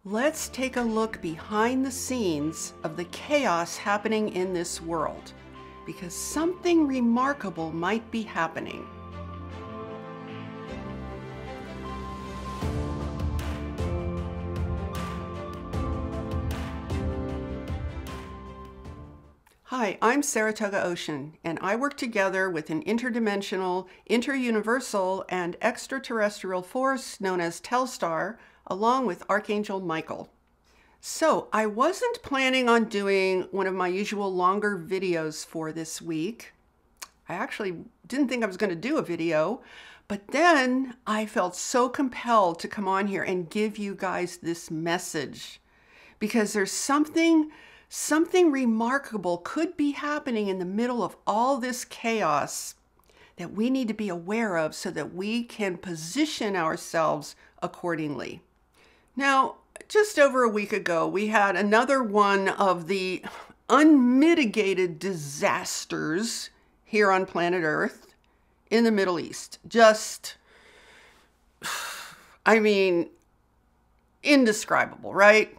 Let's take a look behind the scenes of the chaos happening in this world, because something remarkable might be happening. Hi, I'm Saratoga Ocean, and I work together with an interdimensional, interuniversal, and extraterrestrial force known as Telstar, along with Archangel Michael. So I wasn't planning on doing one of my usual longer videos for this week. I actually didn't think I was going to do a video, but then I felt so compelled to come on here and give you guys this message, because there's something remarkable could be happening in the middle of all this chaos that we need to be aware of so that we can position ourselves accordingly. Now, just over a week ago, we had another one of the unmitigated disasters here on planet Earth in the Middle East. Just, I mean, indescribable, right?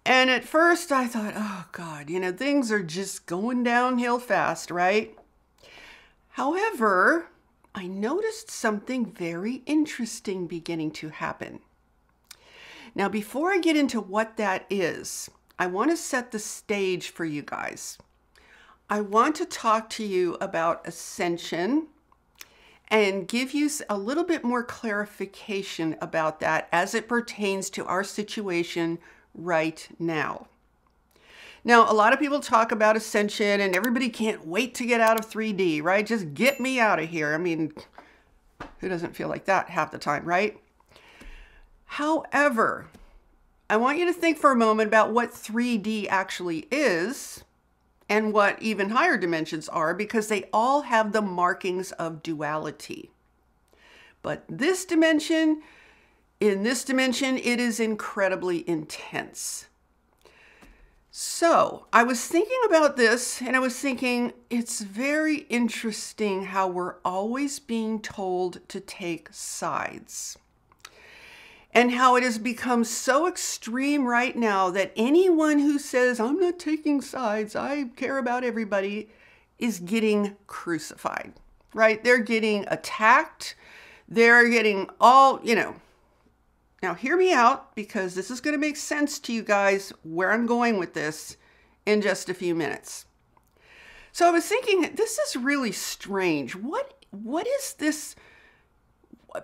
And at first I thought, oh God, things are just going downhill fast, right? However, I noticed something very interesting beginning to happen. Now, before I get into what that is, I want to set the stage for you guys. I want to talk to you about ascension and give you a little bit more clarification about that as it pertains to our situation right now. Now, a lot of people talk about ascension and everybody can't wait to get out of 3D, right? Just get me out of here. I mean, who doesn't feel like that half the time, right? However, I want you to think for a moment about what 3D actually is and what even higher dimensions are, because they all have the markings of duality. But in this dimension, it is incredibly intense. So I was thinking about this, and I was thinking it's very interesting how we're always being told to take sides, and how it has become so extreme right now that anyone who says, I'm not taking sides, I care about everybody, is getting crucified, right? They're getting attacked. They're getting all, Now, hear me out, because this is going to make sense to you guys where I'm going with this in just a few minutes. So I was thinking, this is really strange. What is this?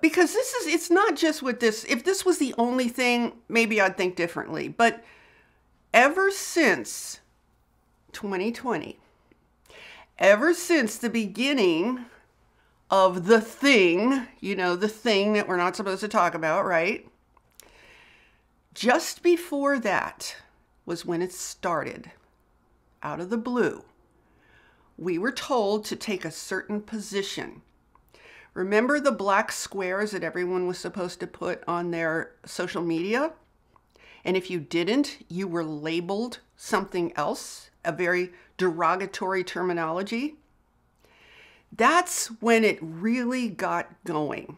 Because it's not just with this. If this was the only thing, maybe I'd think differently. But ever since 2020, ever since the beginning of the thing, the thing that we're not supposed to talk about, right? Just before that was when it started, out of the blue. We were told to take a certain position. Remember the black squares that everyone was supposed to put on their social media? And if you didn't, you were labeled something else, a very derogatory terminology. That's when it really got going.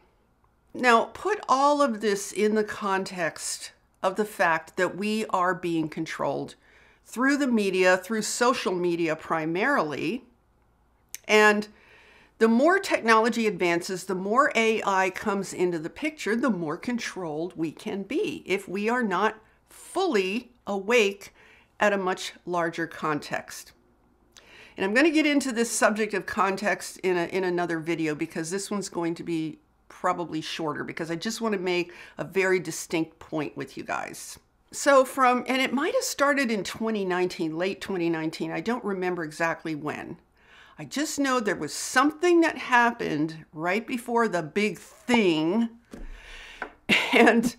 Now, put all of this in the context of the fact that we are being controlled through the media, through social media primarily. And the more technology advances, the more AI comes into the picture, the more controlled we can be if we are not fully awake at a much larger context. And I'm going to get into this subject of context in another video, because this one's going to be probably shorter, because I just want to make a very distinct point with you guys. So and it might have started in 2019, late 2019. I don't remember exactly when. I just know there was something that happened right before the big thing. And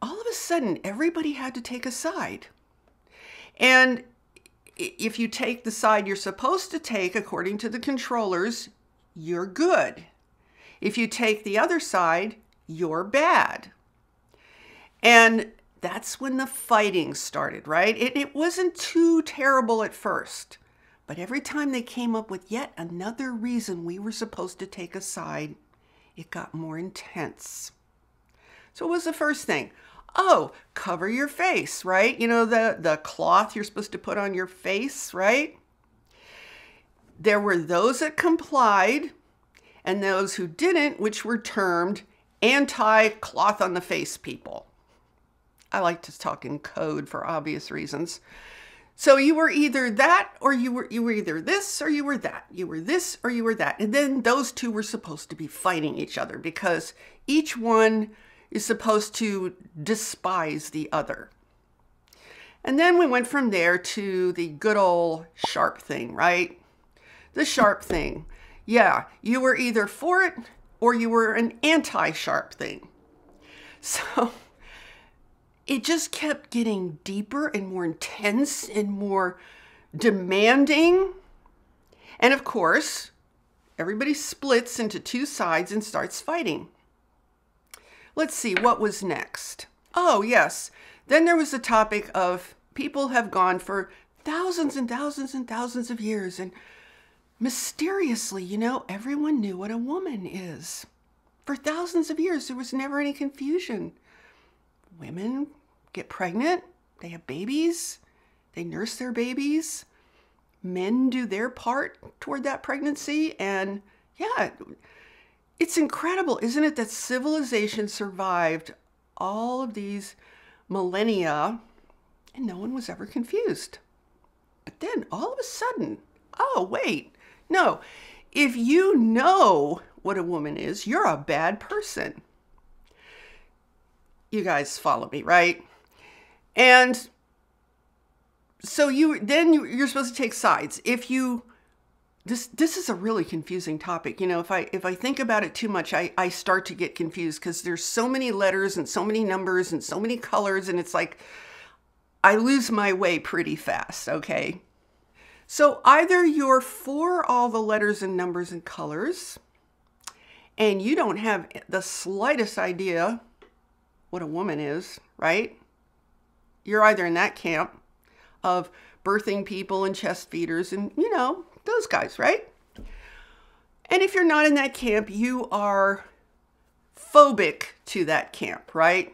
all of a sudden, everybody had to take a side. And if you take the side you're supposed to take, according to the controllers, you're good. If you take the other side, you're bad. And that's when the fighting started, right? It wasn't too terrible at first, but every time they came up with yet another reason we were supposed to take a side, it got more intense. So what was the first thing? Oh, cover your face, right? You know, the cloth you're supposed to put on your face, right? There were those that complied and those who didn't, which were termed anti-cloth on the face people. I like to talk in code for obvious reasons. So you were either that or you were either this or you were that. You were this or you were that. And then those two were supposed to be fighting each other because each one is supposed to despise the other. And then we went from there to the good old sharp thing, right? The sharp thing. Yeah, you were either for it or you were an anti-sharp thing. So it just kept getting deeper and more intense and more demanding. And of course, everybody splits into two sides and starts fighting. Let's see, what was next? Oh, yes. Then there was the topic of people have gone for thousands and thousands and thousands of years, and mysteriously, you know, everyone knew what a woman is. For thousands of years, there was never any confusion. Women get pregnant, they have babies, they nurse their babies. Men do their part toward that pregnancy, and yeah, it's incredible, isn't it, that civilization survived all of these millennia and no one was ever confused. But then all of a sudden, oh, wait, no, if you know what a woman is, you're a bad person. You guys follow me, right? And so you're supposed to take sides. If you This is a really confusing topic. You know, if I think about it too much, I start to get confused because there's so many letters and so many numbers and so many colors, and it's like I lose my way pretty fast, okay? So either you're for all the letters and numbers and colors, and you don't have the slightest idea what a woman is, right? You're either in that camp of birthing people and chest feeders and, you know, those guys, right? And if you're not in that camp, you are phobic to that camp, right?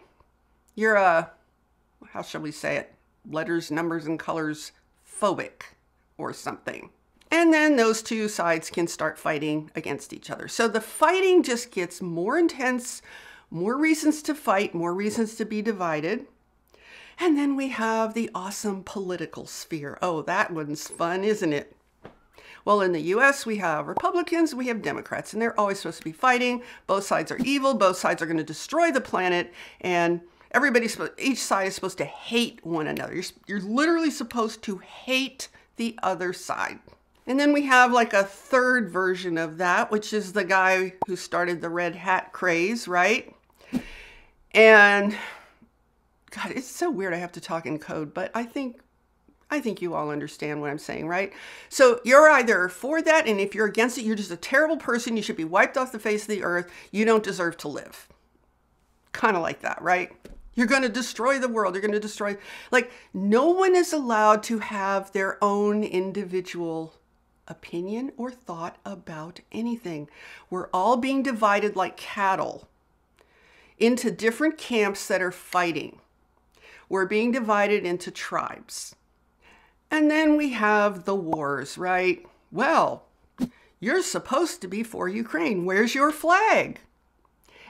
You're how shall we say it? Letters, numbers, and colors phobic or something. And then those two sides can start fighting against each other. So the fighting just gets more intense, more reasons to fight, more reasons to be divided. And then we have the awesome political sphere. Oh, that one's fun, isn't it? Well, in the US, we have Republicans, we have Democrats, and they're always supposed to be fighting. Both sides are evil. Both sides are going to destroy the planet. And each side is supposed to hate one another. You're literally supposed to hate the other side. And then we have like a third version of that, which is the guy who started the red hat craze, right? And God, it's so weird I have to talk in code, but I think you all understand what I'm saying, right? So you're either for that, and if you're against it, you're just a terrible person. You should be wiped off the face of the earth. You don't deserve to live. Kind of like that, right? You're going to destroy the world. You're going to destroy, like, no one is allowed to have their own individual opinion or thought about anything. We're all being divided like cattle into different camps that are fighting. We're being divided into tribes. And then we have the wars, right? Well, you're supposed to be for Ukraine. Where's your flag?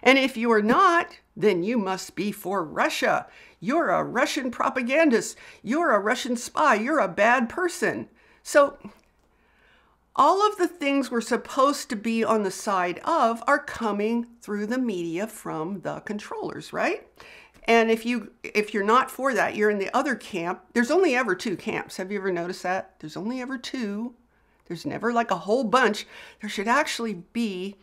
And if you are not, then you must be for Russia. You're a Russian propagandist. You're a Russian spy. You're a bad person. So all of the things we're supposed to be on the side of are coming through the media from the controllers, right? And if you're not for that, you're in the other camp. There's only ever two camps. Have you ever noticed that? There's only ever two. There's never like a whole bunch. There should actually be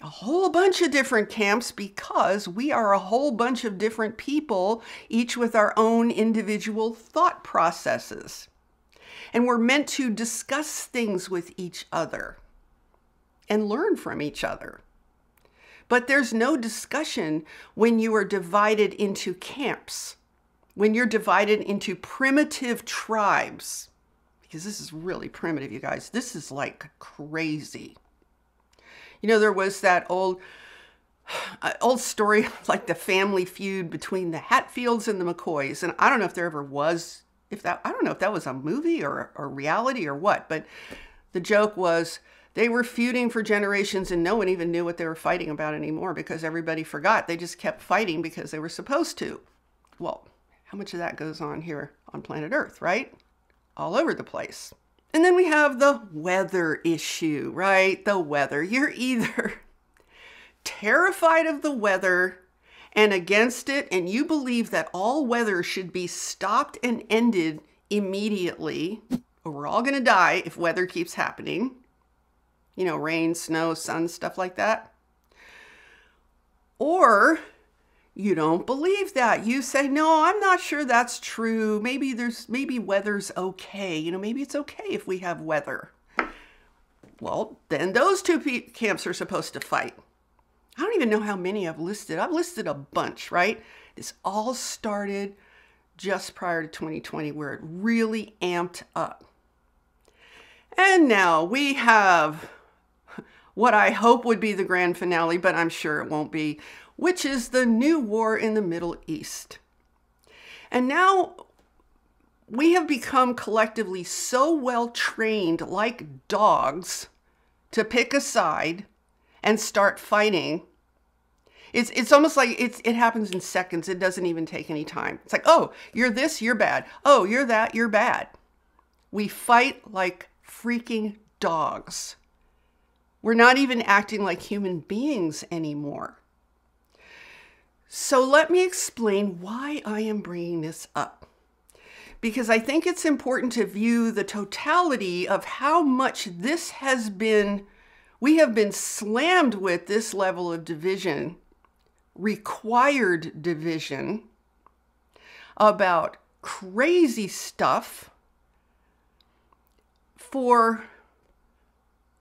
a whole bunch of different camps because we are a whole bunch of different people, each with our own individual thought processes. And we're meant to discuss things with each other and learn from each other. But there's no discussion when you are divided into camps, when you're divided into primitive tribes, because this is really primitive, you guys. This is like crazy. You know, there was that old old story like the family feud between the Hatfields and the McCoys. And I don't know if there ever was, I don't know if that was a movie or reality or what, but the joke was they were feuding for generations and no one even knew what they were fighting about anymore because everybody forgot. They just kept fighting because they were supposed to. Well, how much of that goes on here on planet Earth, right? All over the place. And then we have the weather issue, right? The weather. You're either terrified of the weather and against it, and you believe that all weather should be stopped and ended immediately, or we're all going to die if weather keeps happening. You know, rain, snow, sun, stuff like that. Or you don't believe that. You say, no, I'm not sure that's true. Maybe weather's okay. You know, maybe it's okay if we have weather. Well, then those two camps are supposed to fight. I don't even know how many I've listed. I've listed a bunch, right? This all started just prior to 2020 where it really amped up. And now we have what I hope would be the grand finale, but I'm sure it won't be, which is the new war in the Middle East. And now we have become collectively so well trained like dogs to pick a side and start fighting. It's almost like it happens in seconds. It doesn't even take any time. It's like, oh, you're this, you're bad. Oh, you're that, you're bad. We fight like freaking dogs. We're not even acting like human beings anymore. So let me explain why I am bringing this up. Because I think it's important to view the totality of how much this has been, we have been slammed with this level of division, required division, about crazy stuff for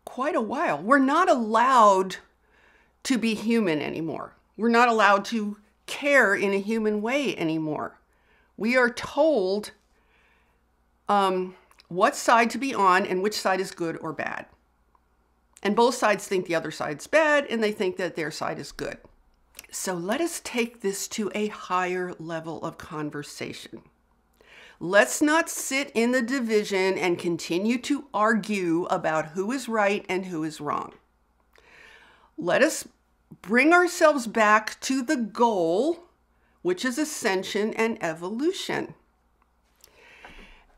quite a while. We're not allowed to be human anymore. We're not allowed to care in a human way anymore. We are told what side to be on and which side is good or bad. And both sides think the other side's bad and they think that their side is good. So let us take this to a higher level of conversation. Let's not sit in the division and continue to argue about who is right and who is wrong. Let us bring ourselves back to the goal, which is ascension and evolution.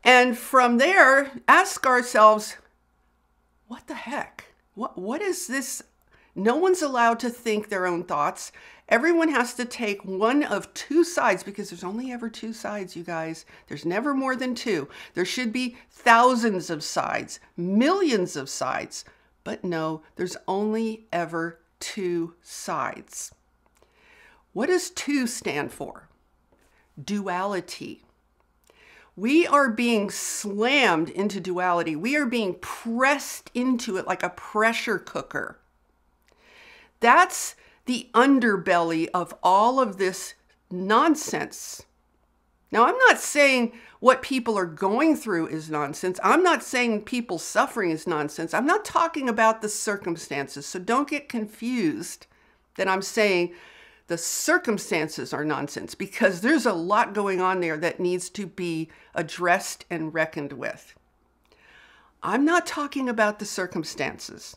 And from there, ask ourselves, what the heck? What is this? No one's allowed to think their own thoughts. Everyone has to take one of two sides because there's only ever two sides, you guys. There's never more than two. There should be thousands of sides, millions of sides. But no, there's only ever two sides. What does two stand for? Duality. We are being slammed into duality. We are being pressed into it like a pressure cooker. That's the underbelly of all of this nonsense. Now, I'm not saying what people are going through is nonsense. I'm not saying people suffering is nonsense. I'm not talking about the circumstances. So don't get confused that I'm saying the circumstances are nonsense, because there's a lot going on there that needs to be addressed and reckoned with. I'm not talking about the circumstances.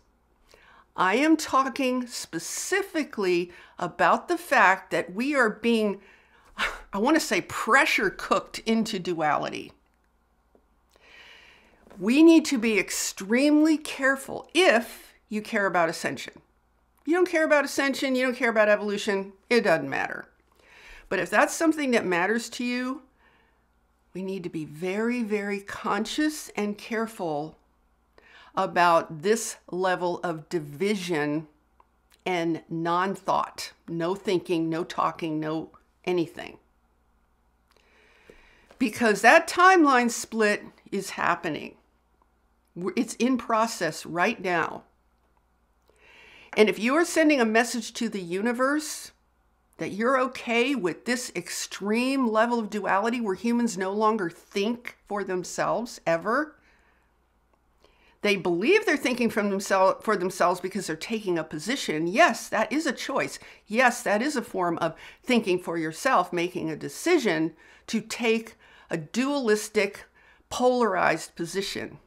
I am talking specifically about the fact that we are being, I want to say, pressure cooked into duality. We need to be extremely careful if you care about ascension. You don't care about ascension, you don't care about evolution, it doesn't matter. But if that's something that matters to you, we need to be very, very conscious and careful about this level of division and non-thought. No thinking, no talking, no anything. Because that timeline split is happening. It's in process right now. And if you are sending a message to the universe that you're okay with this extreme level of duality where humans no longer think for themselves ever, They believe they're thinking for themselves because they're taking a position. Yes, that is a choice. Yes, that is a form of thinking for yourself, making a decision to take a dualistic, polarized position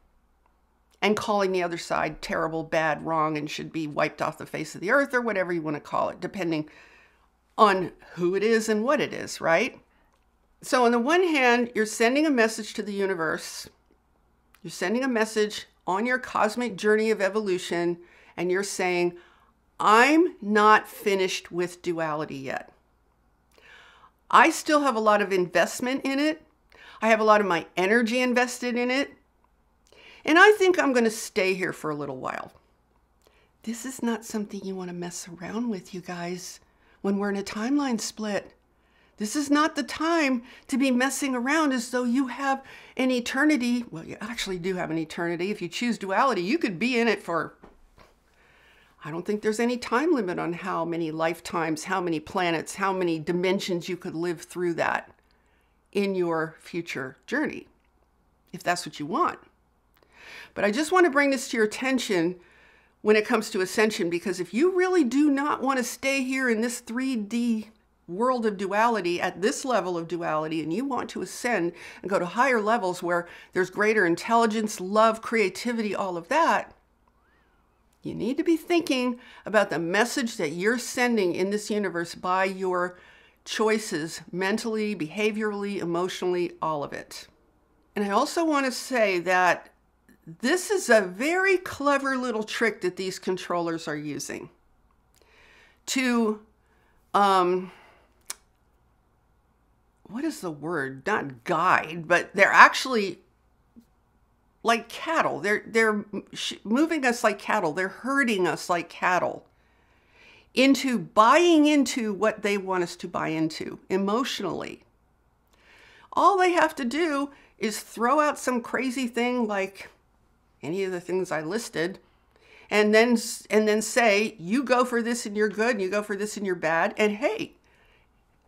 and calling the other side terrible, bad, wrong, and should be wiped off the face of the earth, or whatever you want to call it, depending on who it is and what it is, right? So on the one hand, you're sending a message to the universe. You're sending a message on your cosmic journey of evolution, and you're saying, I'm not finished with duality yet. I still have a lot of investment in it. I have a lot of my energy invested in it. And I think I'm going to stay here for a little while. This is not something you want to mess around with, you guys, when we're in a timeline split. This is not the time to be messing around as though you have an eternity. Well, you actually do have an eternity. If you choose duality, you could be in it for, I don't think there's any time limit on how many lifetimes, how many planets, how many dimensions you could live through that in your future journey, if that's what you want. But I just want to bring this to your attention when it comes to ascension, because if you really do not want to stay here in this 3D world of duality, at this level of duality, and you want to ascend and go to higher levels where there's greater intelligence, love, creativity, all of that, you need to be thinking about the message that you're sending in this universe by your choices, mentally, behaviorally, emotionally, all of it. And I also want to say that this is a very clever little trick that these controllers are using to, what is the word? Not guide, but they're actually like cattle. They're moving us like cattle. They're herding us like cattle into buying into what they want us to buy into emotionally. All they have to do is throw out some crazy thing like any of the things I listed, and then say, you go for this and you're good, and you go for this and you're bad. And hey,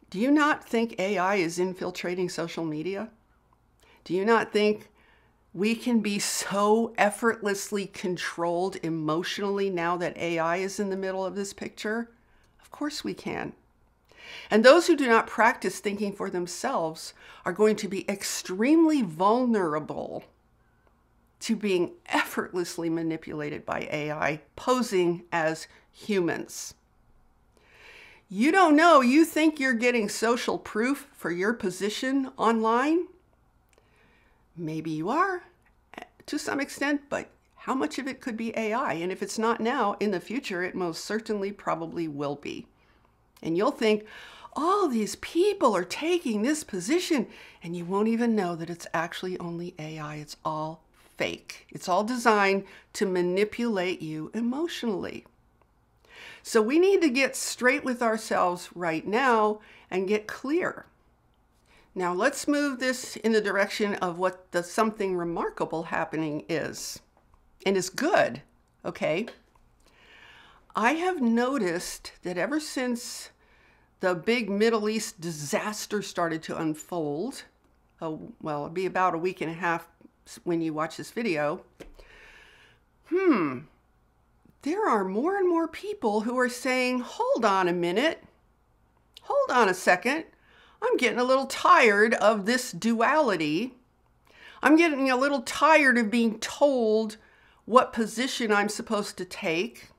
do you not think AI is infiltrating social media? Do you not think we can be so effortlessly controlled emotionally now that AI is in the middle of this picture? Of course we can. And those who do not practice thinking for themselves are going to be extremely vulnerable to being effortlessly manipulated by AI, posing as humans. You don't know, you think you're getting social proof for your position online? Maybe you are, to some extent, but how much of it could be AI? And if it's not now, in the future, it most certainly probably will be. And you'll think, all these people are taking this position, and you won't even know that it's actually only AI. It's all fake. It's all designed to manipulate you emotionally. So we need to get straight with ourselves right now and get clear. Now let's move this in the direction of what the something remarkable happening is, and is good, okay? I have noticed that ever since the big Middle East disaster started to unfold, well, it'll be about a week and a half when you watch this video, there are more and more people who are saying, hold on a minute, hold on a second, I'm getting a little tired of this duality. I'm getting a little tired of being told what position I'm supposed to take.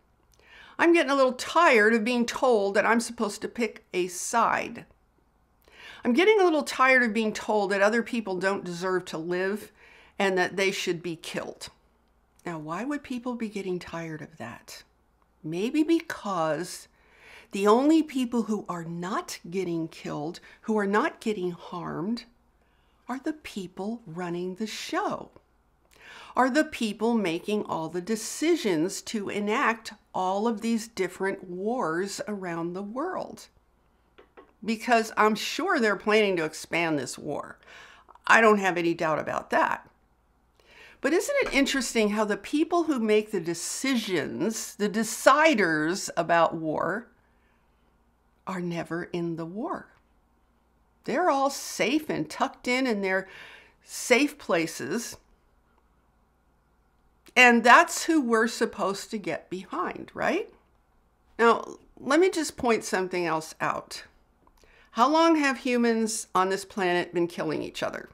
I'm getting a little tired of being told that I'm supposed to pick a side. I'm getting a little tired of being told that other people don't deserve to live and that they should be killed. Now, why would people be getting tired of that? Maybe because the only people who are not getting killed, who are not getting harmed, are the people running the show, are the people making all the decisions to enact all of these different wars around the world. Because I'm sure they're planning to expand this war. I don't have any doubt about that. But isn't it interesting how the people who make the decisions, the deciders about war, are never in the war? They're all safe and tucked in their safe places. And that's who we're supposed to get behind, right? Now, let me just point something else out. How long have humans on this planet been killing each other?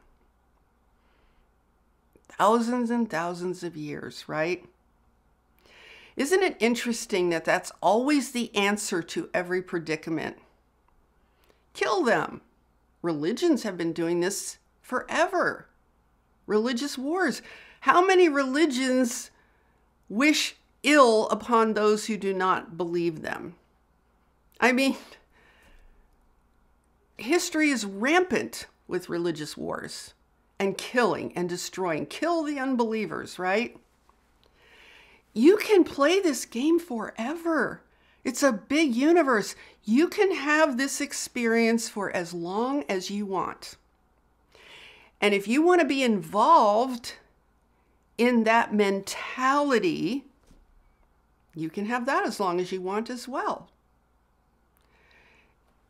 Thousands and thousands of years, right? Isn't it interesting that that's always the answer to every predicament? Kill them. Religions have been doing this forever. Religious wars. How many religions wish ill upon those who do not believe them? I mean, history is rampant with religious wars and killing and destroying. Kill the unbelievers, right? You can play this game forever. It's a big universe. You can have this experience for as long as you want. And if you want to be involved in that mentality, you can have that as long as you want as well.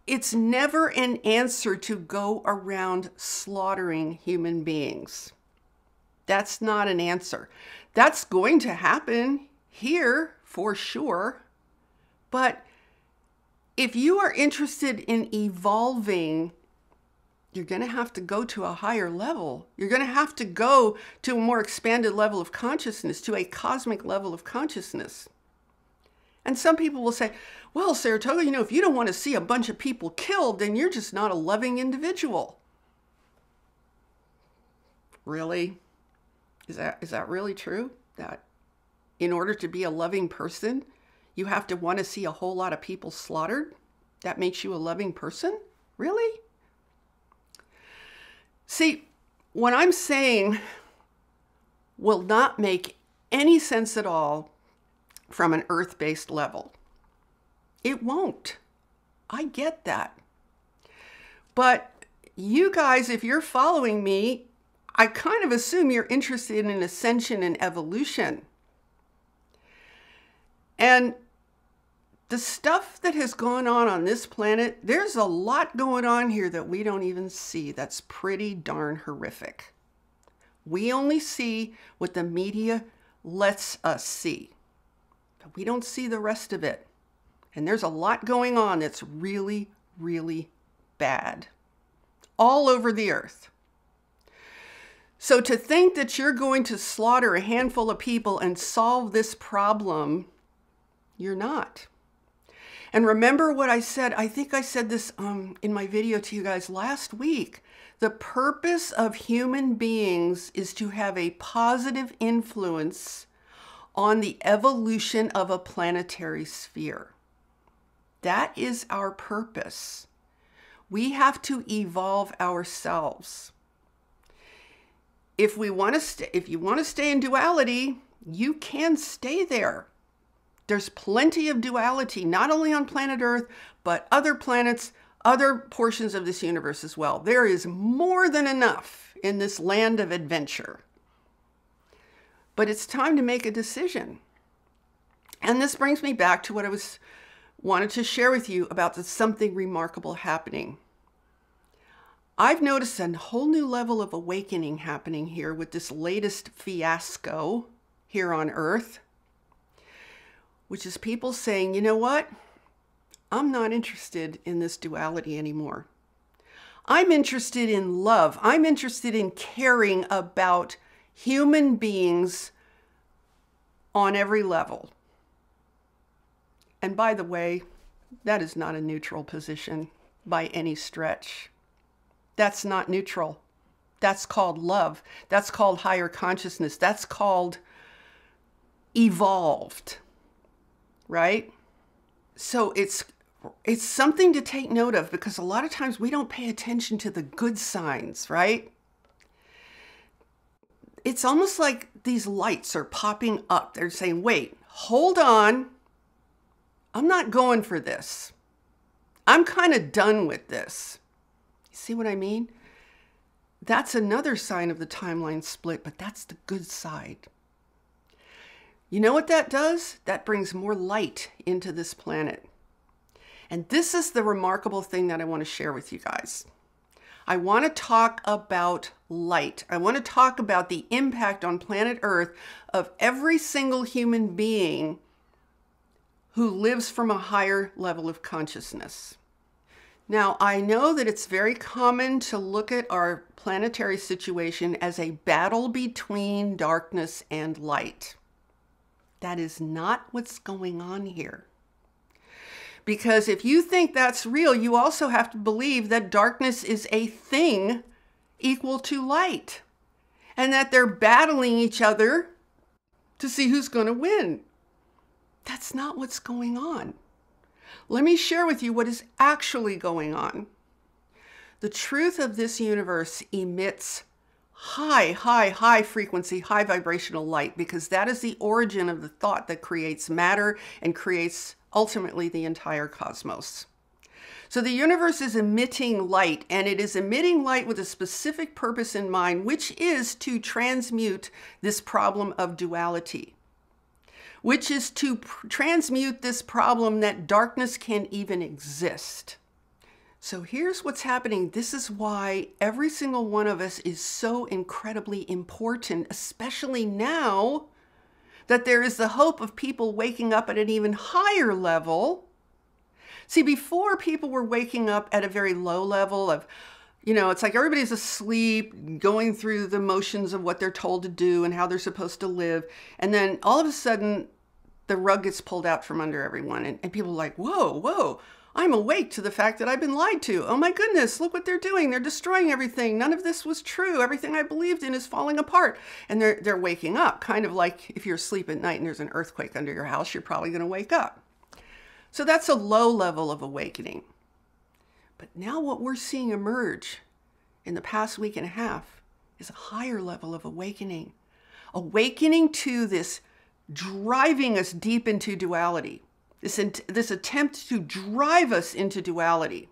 It's never an answer to go around slaughtering human beings. That's not an answer. That's going to happen here for sure. But if you are interested in evolving, you're going to have to go to a higher level. You're going to have to go to a more expanded level of consciousness, to a cosmic level of consciousness. And some people will say, well, Saratoga, if you don't want to see a bunch of people killed, then you're just not a loving individual. Really? Is that really true? That in order to be a loving person, you have to want to see a whole lot of people slaughtered? That makes you a loving person? Really? See, what I'm saying will not make any sense at all from an earth-based level. It won't. I get that. But you guys, if you're following me, I kind of assume you're interested in ascension and evolution. And the stuff that has gone on this planet, there's a lot going on here that we don't even see. That's pretty darn horrific. We only see what the media lets us see. But we don't see the rest of it. And there's a lot going on that's really, really bad. All over the earth. So to think that you're going to slaughter a handful of people and solve this problem, you're not. And remember what I said, I think I said this in my video to you guys last week. The purpose of human beings is to have a positive influence on the evolution of a planetary sphere. That is our purpose. We have to evolve ourselves. If you want to stay in duality, you can stay there. There's plenty of duality, not only on planet Earth, but other planets, other portions of this universe as well. There is more than enough in this land of adventure. But it's time to make a decision. And this brings me back to what I wanted to share with you about something remarkable happening. I've noticed a whole new level of awakening happening here with this latest fiasco here on Earth, which is people saying, you know what? I'm not interested in this duality anymore. I'm interested in love. I'm interested in caring about human beings on every level. And by the way, that is not a neutral position by any stretch. That's not neutral. That's called love. That's called higher consciousness. That's called evolved, right? So it's something to take note of, because a lot of times we don't pay attention to the good signs, right? It's almost like these lights are popping up. They're saying, wait, hold on. I'm not going for this. I'm kind of done with this. You see what I mean? That's another sign of the timeline split, but that's the good side. You know what that does? That brings more light into this planet. And this is the remarkable thing that I want to share with you guys. I want to talk about light. I want to talk about the impact on planet Earth of every single human being who lives from a higher level of consciousness. Now, I know that it's very common to look at our planetary situation as a battle between darkness and light. That is not what's going on here. Because if you think that's real, you also have to believe that darkness is a thing equal to light, and that they're battling each other to see who's going to win. That's not what's going on. Let me share with you what is actually going on. The truth of this universe emits high frequency, high vibrational light, because that is the origin of the thought that creates matter and creates ultimately the entire cosmos. So the universe is emitting light, and it is emitting light with a specific purpose in mind, which is to transmute this problem of duality, which is to transmute this problem that darkness can even exist. So here's what's happening. This is why every single one of us is so incredibly important, especially now that there is the hope of people waking up at an even higher level. See, before people were waking up at a very low level of, it's like everybody's asleep, going through the motions of what they're told to do and how they're supposed to live. And then all of a sudden, the rug gets pulled out from under everyone. And people are like, whoa, I'm awake to the fact that I've been lied to. Oh my goodness, look what they're doing. They're destroying everything. None of this was true. Everything I believed in is falling apart. And they're waking up, kind of like if you're asleep at night and there's an earthquake under your house, you're probably going to wake up. So that's a low level of awakening. But now what we're seeing emerge in the past week and a half is a higher level of awakening. Awakening to this driving us deep into duality. This attempt to drive us into duality.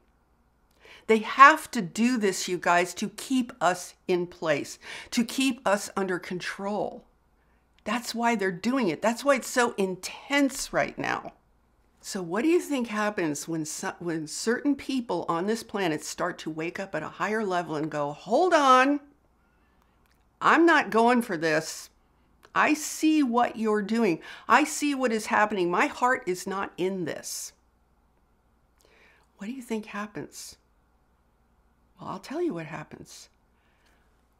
They have to do this, you guys, to keep us in place, to keep us under control. That's why they're doing it. That's why it's so intense right now. So what do you think happens when certain people on this planet start to wake up at a higher level and go, hold on, I'm not going for this. I see what you're doing. I see what is happening. My heart is not in this. What do you think happens? Well, I'll tell you what happens.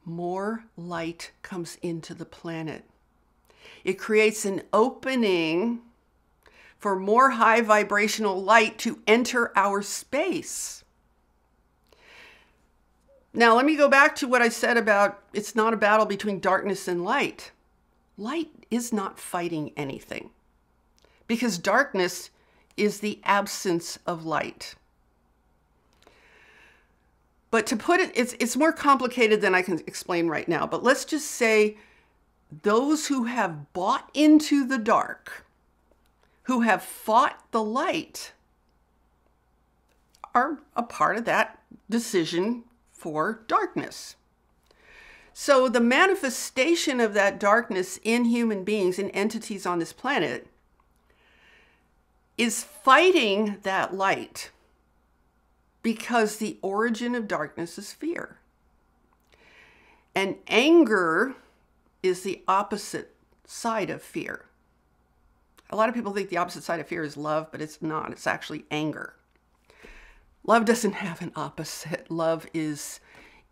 More light comes into the planet. It creates an opening for more high vibrational light to enter our space. Now, let me go back to what I said about it's not a battle between darkness and light. Light is not fighting anything, because darkness is the absence of light. But to put it, it's more complicated than I can explain right now. But let's just say those who have bought into the dark, who have fought the light, are a part of that decision for darkness. So the manifestation of that darkness in human beings, in entities on this planet, is fighting that light, because the origin of darkness is fear. And anger is the opposite side of fear. A lot of people think the opposite side of fear is love, but it's not. It's actually anger. Love doesn't have an opposite. Love is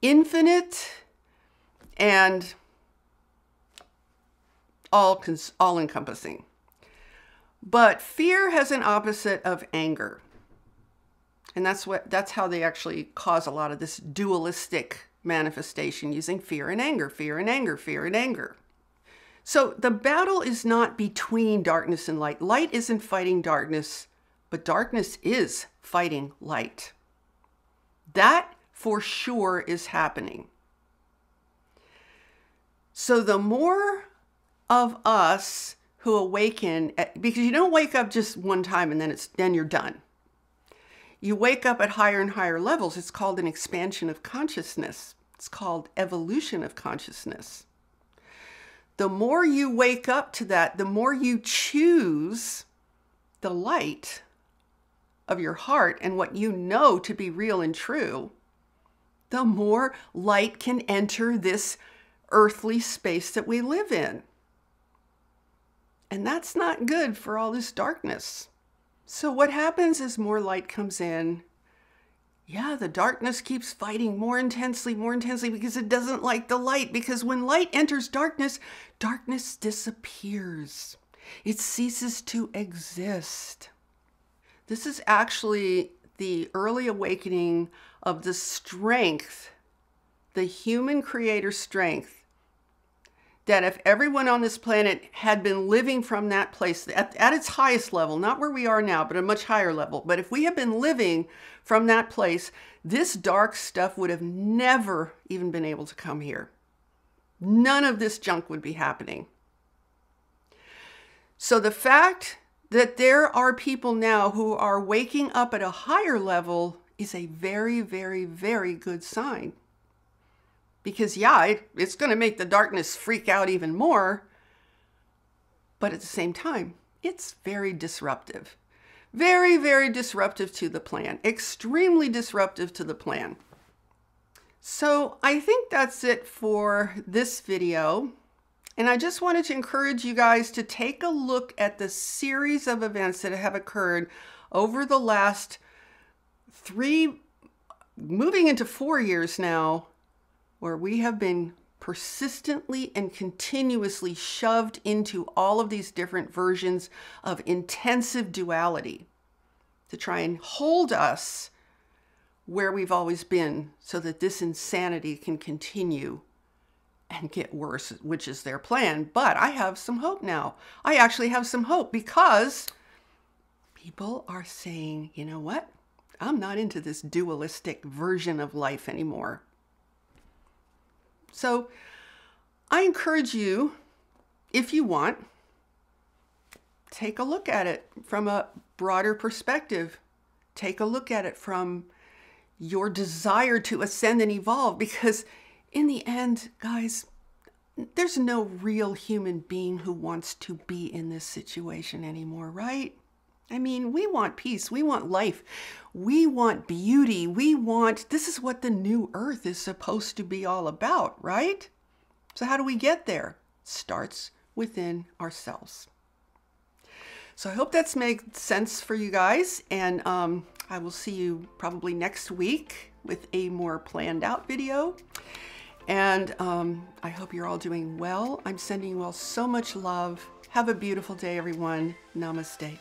infinite and all-encompassing. But fear has an opposite of anger. And that's how they actually cause a lot of this dualistic manifestation, using fear and anger, fear and anger, fear and anger. So the battle is not between darkness and light. Light isn't fighting darkness, but darkness is fighting light. That for sure is happening. So the more of us who awaken, because you don't wake up just one time and then you're done. You wake up at higher and higher levels. It's called an expansion of consciousness. It's called evolution of consciousness. The more you wake up to that, the more you choose the light of your heart and what you know to be real and true, the more light can enter this earthly space that we live in. And that's not good for all this darkness. So what happens as more light comes in? Yeah, the darkness keeps fighting more intensely because it doesn't like the light. Because when light enters darkness, darkness disappears. It ceases to exist. This is actually the early awakening of the strength, the human creator strength, that if everyone on this planet had been living from that place at its highest level, not where we are now, but a much higher level, but if we had been living from that place, this dark stuff would have never even been able to come here. None of this junk would be happening. So the fact that there are people now who are waking up at a higher level is a very, very, very good sign. Because yeah, it's going to make the darkness freak out even more. But at the same time, it's very disruptive. Very, very disruptive to the plan. Extremely disruptive to the plan. So I think that's it for this video. And I just wanted to encourage you guys to take a look at the series of events that have occurred over the last 3, moving into 4 years now, where we have been persistently and continuously shoved into all of these different versions of intensive duality to try and hold us where we've always been so that this insanity can continue and get worse, which is their plan. But I have some hope now. I actually have some hope because people are saying, you know what? I'm not into this dualistic version of life anymore. So I encourage you, if you want, take a look at it from a broader perspective. Take a look at it from your desire to ascend and evolve, because in the end, guys, there's no real human being who wants to be in this situation anymore, right? I mean, we want peace, we want life, we want beauty, this is what the new earth is supposed to be all about, right? So how do we get there? It starts within ourselves. So I hope that's made sense for you guys, and I will see you probably next week with a more planned out video. And I hope you're all doing well. I'm sending you all so much love. Have a beautiful day, everyone. Namaste.